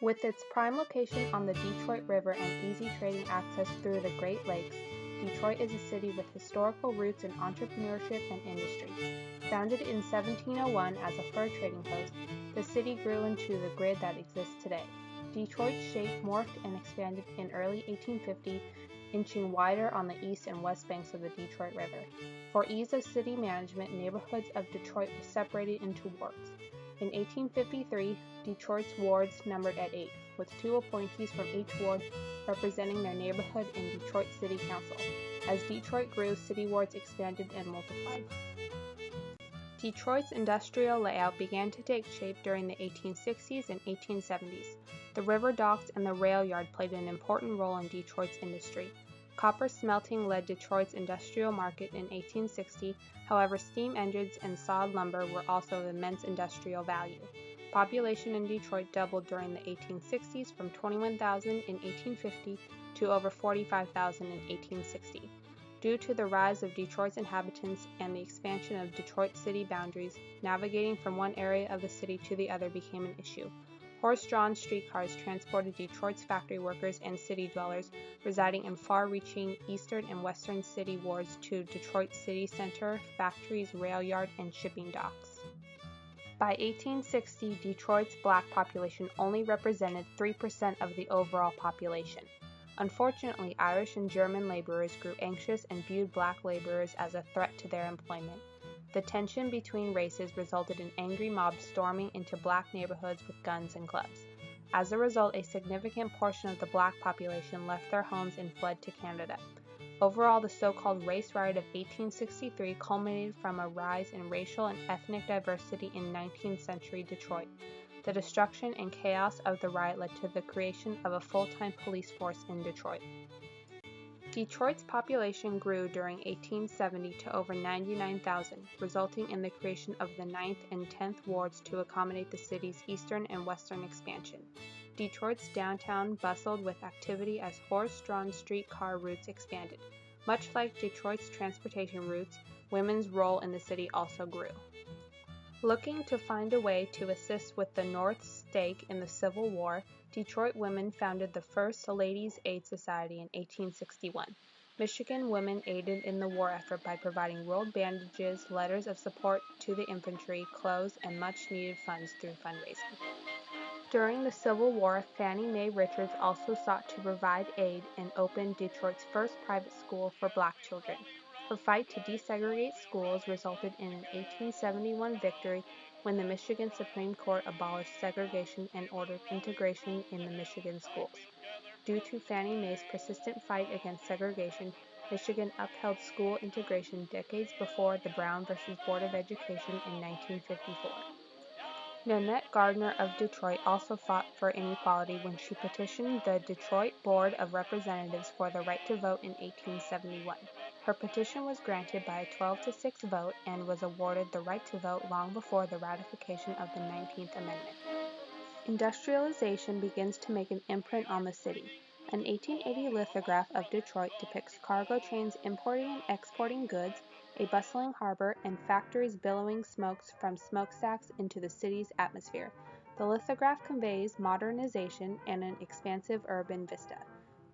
With its prime location on the Detroit River and easy trading access through the Great Lakes, Detroit is a city with historical roots in entrepreneurship and industry. Founded in 1701 as a fur trading post, the city grew into the grid that exists today. Detroit's shape morphed and expanded in early 1850, inching wider on the east and west banks of the Detroit River. For ease of city management, neighborhoods of Detroit were separated into wards. In 1853, Detroit's wards numbered at 8, with 2 appointees from each ward representing their neighborhood in Detroit City Council. As Detroit grew, city wards expanded and multiplied. Detroit's industrial layout began to take shape during the 1860s and 1870s. The river docks and the rail yard played an important role in Detroit's industry. Copper smelting led Detroit's industrial market in 1860, however steam engines and sawed lumber were also of immense industrial value. Population in Detroit doubled during the 1860s from 21,000 in 1850 to over 45,000 in 1860. Due to the rise of Detroit's inhabitants and the expansion of Detroit city boundaries, navigating from one area of the city to the other became an issue. Horse-drawn streetcars transported Detroit's factory workers and city dwellers residing in far-reaching eastern and western city wards to Detroit city center, factories, rail yard, and shipping docks. By 1860, Detroit's black population only represented 3% of the overall population. Unfortunately, Irish and German laborers grew anxious and viewed black laborers as a threat to their employment. The tension between races resulted in angry mobs storming into black neighborhoods with guns and clubs. As a result, a significant portion of the black population left their homes and fled to Canada. Overall, the so-called race riot of 1863 culminated from a rise in racial and ethnic diversity in 19th century Detroit. The destruction and chaos of the riot led to the creation of a full-time police force in Detroit. Detroit's population grew during 1870 to over 99,000, resulting in the creation of the 9th and 10th wards to accommodate the city's eastern and western expansion. Detroit's downtown bustled with activity as horse-drawn streetcar routes expanded. Much like Detroit's transportation routes, women's role in the city also grew. Looking to find a way to assist with the North's stake in the Civil War, Detroit women founded the first Ladies' Aid Society in 1861. Michigan women aided in the war effort by providing rolled bandages, letters of support to the infantry, clothes, and much-needed funds through fundraising. During the Civil War, Fannie Mae Richards also sought to provide aid and opened Detroit's first private school for black children. Her fight to desegregate schools resulted in an 1871 victory when the Michigan Supreme Court abolished segregation and ordered integration in the Michigan schools. Due to Fannie Mae's persistent fight against segregation, Michigan upheld school integration decades before the Brown v. Board of Education in 1954. Nanette Gardner of Detroit also fought for inequality when she petitioned the Detroit Board of Representatives for the right to vote in 1871. Her petition was granted by a 12-6 vote and was awarded the right to vote long before the ratification of the 19th Amendment. Industrialization begins to make an imprint on the city. An 1880 lithograph of Detroit depicts cargo trains importing and exporting goods, a bustling harbor, and factories billowing smokes from smokestacks into the city's atmosphere. The lithograph conveys modernization and an expansive urban vista.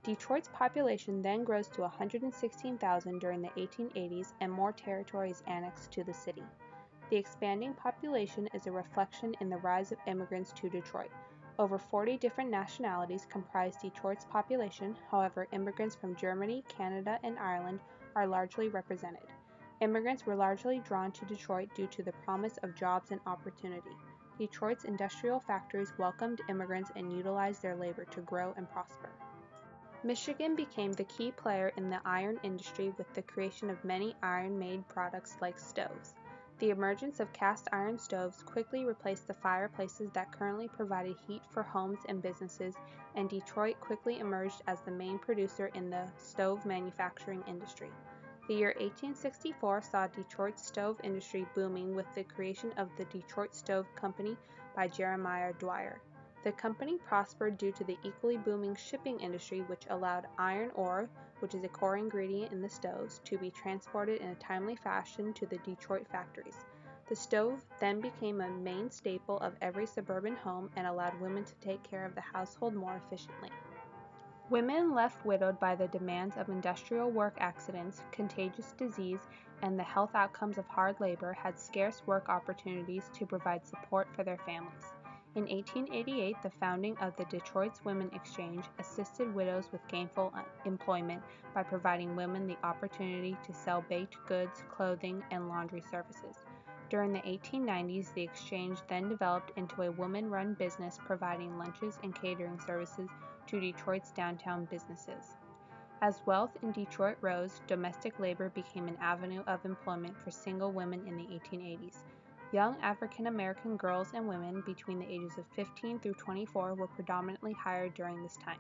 Detroit's population then grows to 116,000 during the 1880s, and more territory is annexed to the city. The expanding population is a reflection in the rise of immigrants to Detroit. Over 40 different nationalities comprise Detroit's population, however, immigrants from Germany, Canada, and Ireland are largely represented. Immigrants were largely drawn to Detroit due to the promise of jobs and opportunity. Detroit's industrial factories welcomed immigrants and utilized their labor to grow and prosper. Michigan became the key player in the iron industry with the creation of many iron-made products like stoves. The emergence of cast iron stoves quickly replaced the fireplaces that currently provided heat for homes and businesses, and Detroit quickly emerged as the main producer in the stove manufacturing industry. The year 1864 saw Detroit's stove industry booming with the creation of the Detroit Stove Company by Jeremiah Dwyer. The company prospered due to the equally booming shipping industry, which allowed iron ore, which is a core ingredient in the stoves, to be transported in a timely fashion to the Detroit factories. The stove then became a main staple of every suburban home and allowed women to take care of the household more efficiently. Women left widowed by the demands of industrial work accidents, contagious disease, and the health outcomes of hard labor had scarce work opportunities to provide support for their families. In 1888, the founding of the Detroit Women's Exchange assisted widows with gainful employment by providing women the opportunity to sell baked goods, clothing, and laundry services. During the 1890s, the exchange then developed into a woman-run business providing lunches and catering services to Detroit's downtown businesses. As wealth in Detroit rose, domestic labor became an avenue of employment for single women in the 1880s. Young African American girls and women between the ages of 15 through 24 were predominantly hired during this time.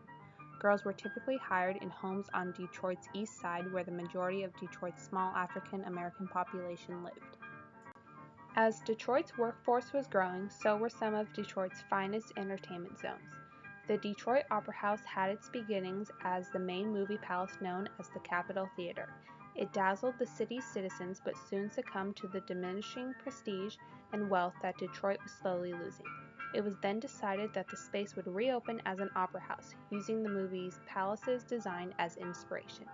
Girls were typically hired in homes on Detroit's east side where the majority of Detroit's small African American population lived. As Detroit's workforce was growing, so were some of Detroit's finest entertainment zones. The Detroit Opera House had its beginnings as the main movie palace known as the Capitol Theater. It dazzled the city's citizens but soon succumbed to the diminishing prestige and wealth that Detroit was slowly losing. It was then decided that the space would reopen as an opera house, using the movie's palace's design as inspiration.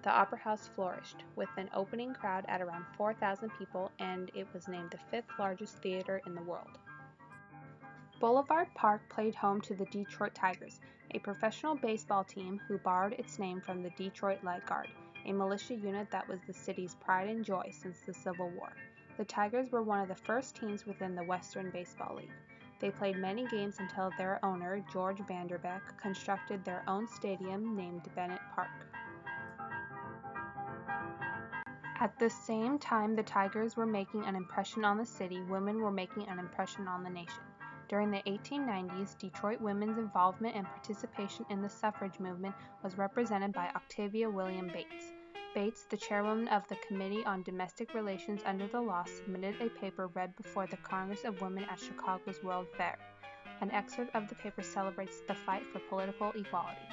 The Opera House flourished, with an opening crowd at around 4,000 people, and it was named the fifth largest theater in the world. Boulevard Park played home to the Detroit Tigers, a professional baseball team who borrowed its name from the Detroit Light Guard, a militia unit that was the city's pride and joy since the Civil War. The Tigers were one of the first teams within the Western Baseball League. They played many games until their owner, George Vanderbeck, constructed their own stadium named Bennett Park. At the same time the Tigers were making an impression on the city, women were making an impression on the nation. During the 1890s, Detroit women's involvement and participation in the suffrage movement was represented by Octavia William Bates. Bates, the chairwoman of the Committee on Domestic Relations under the law, submitted a paper read before the Congress of Women at Chicago's World Fair. An excerpt of the paper celebrates the fight for political equality.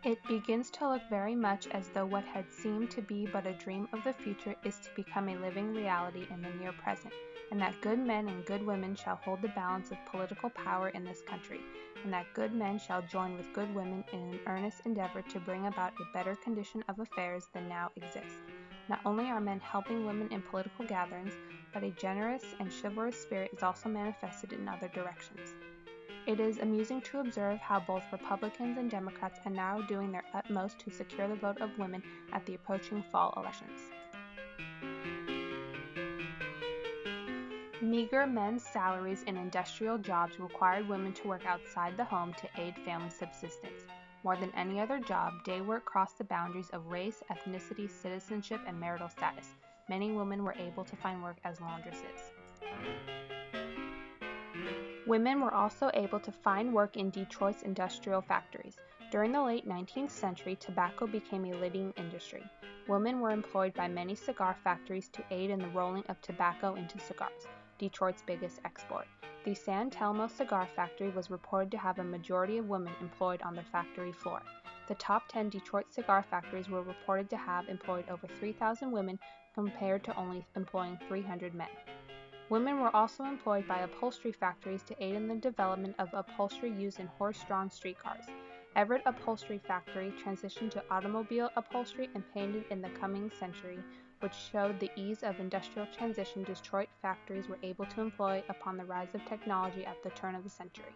It begins to look very much as though what had seemed to be but a dream of the future is to become a living reality in the near present, and that good men and good women shall hold the balance of political power in this country, and that good men shall join with good women in an earnest endeavor to bring about a better condition of affairs than now exists. Not only are men helping women in political gatherings, but a generous and chivalrous spirit is also manifested in other directions. It is amusing to observe how both Republicans and Democrats are now doing their utmost to secure the vote of women at the approaching fall elections. Meager men's salaries in industrial jobs required women to work outside the home to aid family subsistence. More than any other job, day work crossed the boundaries of race, ethnicity, citizenship, and marital status. Many women were able to find work as laundresses. Women were also able to find work in Detroit's industrial factories. During the late 19th century, tobacco became a leading industry. Women were employed by many cigar factories to aid in the rolling of tobacco into cigars, Detroit's biggest export. The San Telmo cigar factory was reported to have a majority of women employed on the factory floor. The top 10 Detroit cigar factories were reported to have employed over 3,000 women compared to only employing 300 men. Women were also employed by upholstery factories to aid in the development of upholstery used in horse-drawn streetcars. Everett Upholstery Factory transitioned to automobile upholstery and painted in the coming century, which showed the ease of industrial transition Detroit factories were able to employ upon the rise of technology at the turn of the century.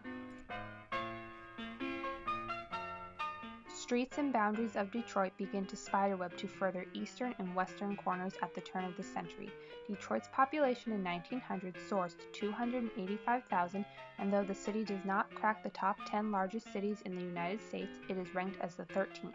Streets and boundaries of Detroit began to spiderweb to further eastern and western corners at the turn of the century. Detroit's population in 1900 soared to 285,000, and though the city does not crack the top 10 largest cities in the United States, it is ranked as the 13th.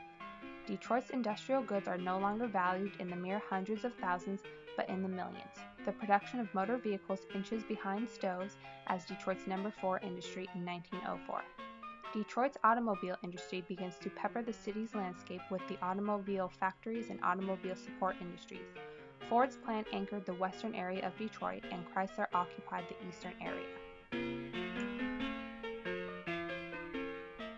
Detroit's industrial goods are no longer valued in the mere hundreds of thousands, but in the millions. The production of motor vehicles inches behind stoves as Detroit's number 4 industry in 1904. Detroit's automobile industry begins to pepper the city's landscape with the automobile factories and automobile support industries. Ford's plant anchored the western area of Detroit, and Chrysler occupied the eastern area.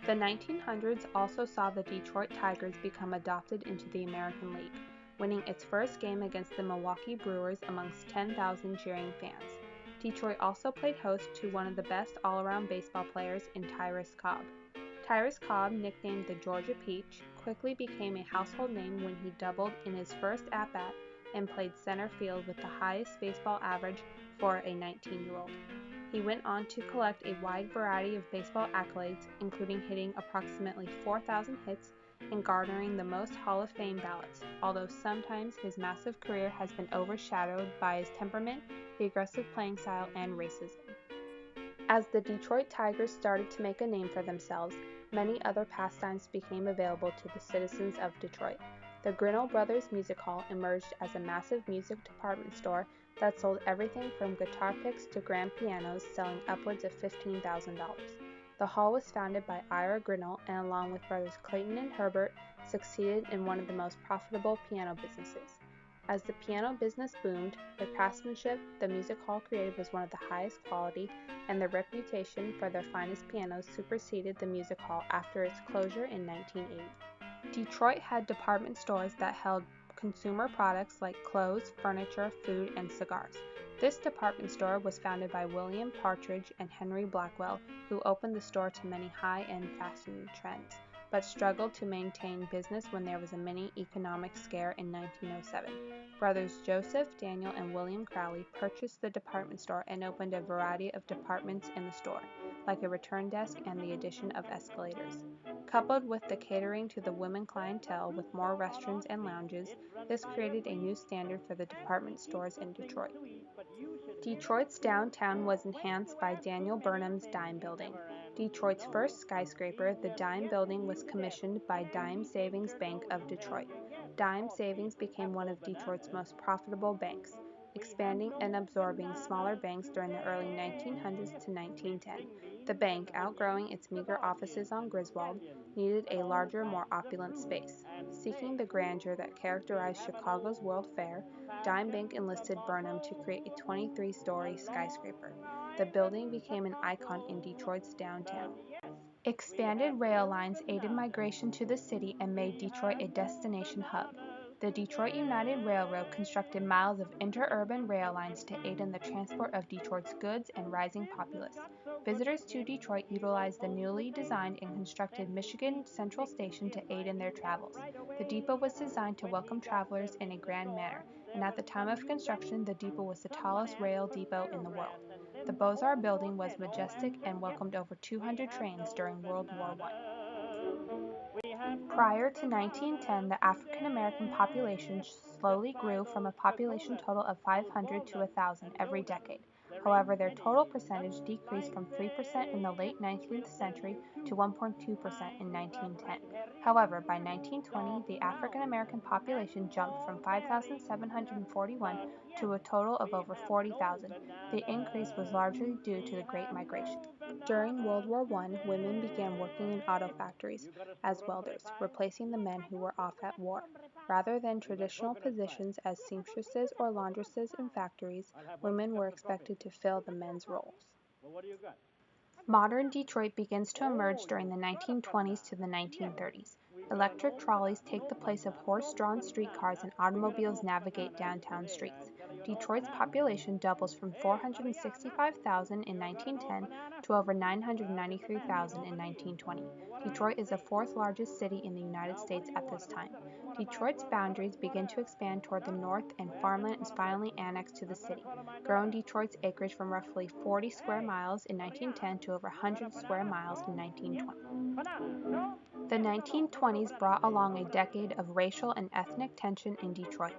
The 1900s also saw the Detroit Tigers become adopted into the American League. winning its first game against the Milwaukee Brewers amongst 10,000 cheering fans. Detroit also played host to one of the best all-around baseball players in Tyrus Cobb. Tyrus Cobb, nicknamed the Georgia Peach, quickly became a household name when he doubled in his first at-bat and played center field with the highest baseball average for a 19-year-old. He went on to collect a wide variety of baseball accolades, including hitting approximately 4,000 hits and garnering the most Hall of Fame ballots, although sometimes his massive career has been overshadowed by his temperament, the aggressive playing style, and racism. As the Detroit Tigers started to make a name for themselves, many other pastimes became available to the citizens of Detroit. The Grinnell Brothers Music Hall emerged as a massive music department store that sold everything from guitar picks to grand pianos, selling upwards of $15,000. The hall was founded by Ira Grinnell and, along with brothers Clayton and Herbert, succeeded in one of the most profitable piano businesses. As the piano business boomed, the craftsmanship the music hall created was one of the highest quality, and the reputation for their finest pianos superseded the music hall after its closure in 1980. Detroit had department stores that held consumer products like clothes, furniture, food, and cigars. This department store was founded by William Partridge and Henry Blackwell, who opened the store to many high-end fashion trends, but struggled to maintain business when there was a mini economic scare in 1907. Brothers Joseph, Daniel, and William Crowley purchased the department store and opened a variety of departments in the store, like a return desk and the addition of escalators. Coupled with the catering to the women clientele with more restrooms and lounges, this created a new standard for the department stores in Detroit. Detroit's downtown was enhanced by Daniel Burnham's Dime Building. Detroit's first skyscraper, the Dime Building, was commissioned by Dime Savings Bank of Detroit. Dime Savings became one of Detroit's most profitable banks, expanding and absorbing smaller banks during the early 1900s to 1910. The bank, outgrowing its meager offices on Griswold, needed a larger, more opulent space. Seeking the grandeur that characterized Chicago's World Fair, Dime Bank enlisted Burnham to create a 23-story skyscraper. The building became an icon in Detroit's downtown. Expanded rail lines aided migration to the city and made Detroit a destination hub. The Detroit United Railroad constructed miles of interurban rail lines to aid in the transport of Detroit's goods and rising populace. Visitors to Detroit utilized the newly designed and constructed Michigan Central Station to aid in their travels. The depot was designed to welcome travelers in a grand manner, and at the time of construction, the depot was the tallest rail depot in the world. The Beaux-Arts building was majestic and welcomed over 200 trains during World War I. Prior to 1910, the African American population slowly grew from a population total of 500 to 1,000 every decade. However, their total percentage decreased from 3% in the late 19th century to 1.2% in 1910. However, by 1920, the African American population jumped from 5,741 to a total of over 40,000. The increase was largely due to the Great Migration. During World War I, women began working in auto factories as welders, replacing the men who were off at war. Rather than traditional positions as seamstresses or laundresses in factories, women were expected to fill the men's roles. Modern Detroit begins to emerge during the 1920s to the 1930s. Electric trolleys take the place of horse-drawn streetcars and automobiles navigate downtown streets. Detroit's population doubles from 465,000 in 1910 to over 993,000 in 1920. Detroit is the fourth largest city in the United States at this time. Detroit's boundaries begin to expand toward the north, and farmland is finally annexed to the city, growing Detroit's acreage from roughly 40 square miles in 1910 to over 100 square miles in 1920. The 1920s brought along a decade of racial and ethnic tension in Detroit.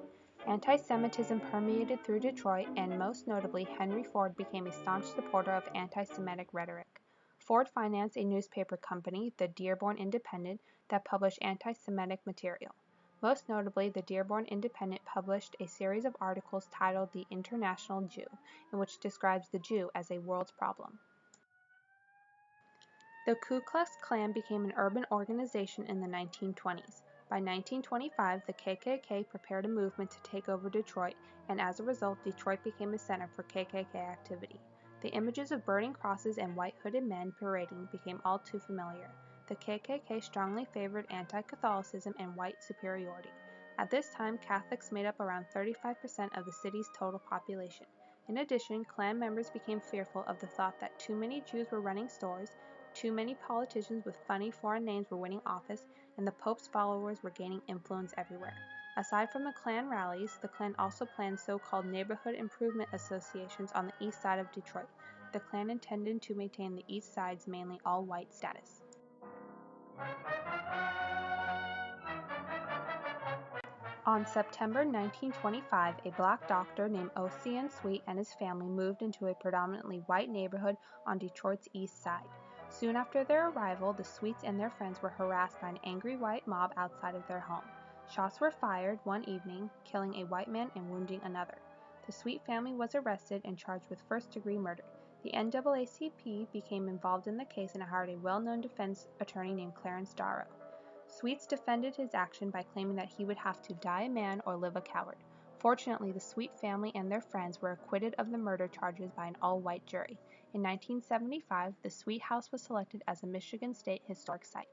Anti-Semitism permeated through Detroit, and most notably, Henry Ford became a staunch supporter of anti-Semitic rhetoric. Ford financed a newspaper company, the Dearborn Independent, that published anti-Semitic material. Most notably, the Dearborn Independent published a series of articles titled The International Jew, in which describes the Jew as a world's problem. The Ku Klux Klan became an urban organization in the 1920s. By 1925, the KKK prepared a movement to take over Detroit, and as a result, Detroit became a center for KKK activity. The images of burning crosses and white hooded men parading became all too familiar. The KKK strongly favored anti-Catholicism and white superiority. At this time, Catholics made up around 35% of the city's total population. In addition, Klan members became fearful of the thought that too many Jews were running stores, too many politicians with funny foreign names were winning office, and the Pope's followers were gaining influence everywhere. Aside from the Klan rallies, the Klan also planned so-called neighborhood improvement associations on the east side of Detroit. The Klan intended to maintain the east side's mainly all-white status. On September 1925, a black doctor named Ossian Sweet and his family moved into a predominantly white neighborhood on Detroit's east side. Soon after their arrival, the Sweets and their friends were harassed by an angry white mob outside of their home. Shots were fired one evening, killing a white man and wounding another. The Sweet family was arrested and charged with first-degree murder. The NAACP became involved in the case and hired a well-known defense attorney named Clarence Darrow. Sweets defended his action by claiming that he would have to die a man or live a coward. Fortunately, the Sweet family and their friends were acquitted of the murder charges by an all-white jury. In 1975, the Sweet House was selected as a Michigan State Historic Site.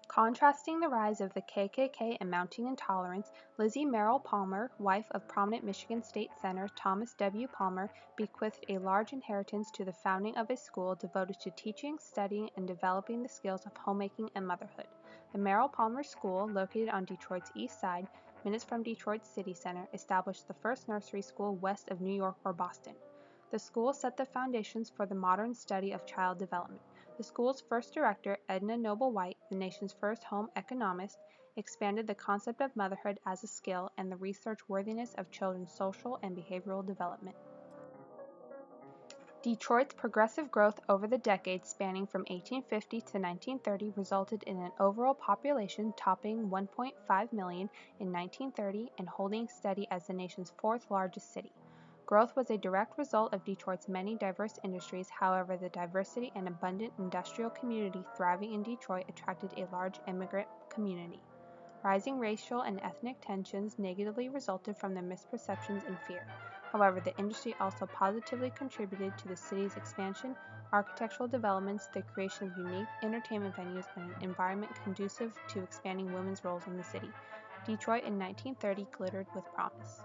Contrasting the rise of the KKK and mounting intolerance, Lizzie Merrill Palmer, wife of prominent Michigan State Senator Thomas W. Palmer, bequeathed a large inheritance to the founding of a school devoted to teaching, studying, and developing the skills of homemaking and motherhood. The Merrill Palmer School, located on Detroit's east side, minutes from Detroit's city center, established the first nursery school west of New York or Boston. The school set the foundations for the modern study of child development. The school's first director, Edna Noble White, the nation's first home economist, expanded the concept of motherhood as a skill and the research worthiness of children's social and behavioral development. Detroit's progressive growth over the decades spanning from 1850 to 1930 resulted in an overall population topping 1.5 million in 1930 and holding steady as the nation's fourth largest city. Growth was a direct result of Detroit's many diverse industries. However, the diversity and abundant industrial community thriving in Detroit attracted a large immigrant community. Rising racial and ethnic tensions negatively resulted from the misperceptions and fear. However, the industry also positively contributed to the city's expansion, architectural developments, the creation of unique entertainment venues, and an environment conducive to expanding women's roles in the city. Detroit in 1930 glittered with promise.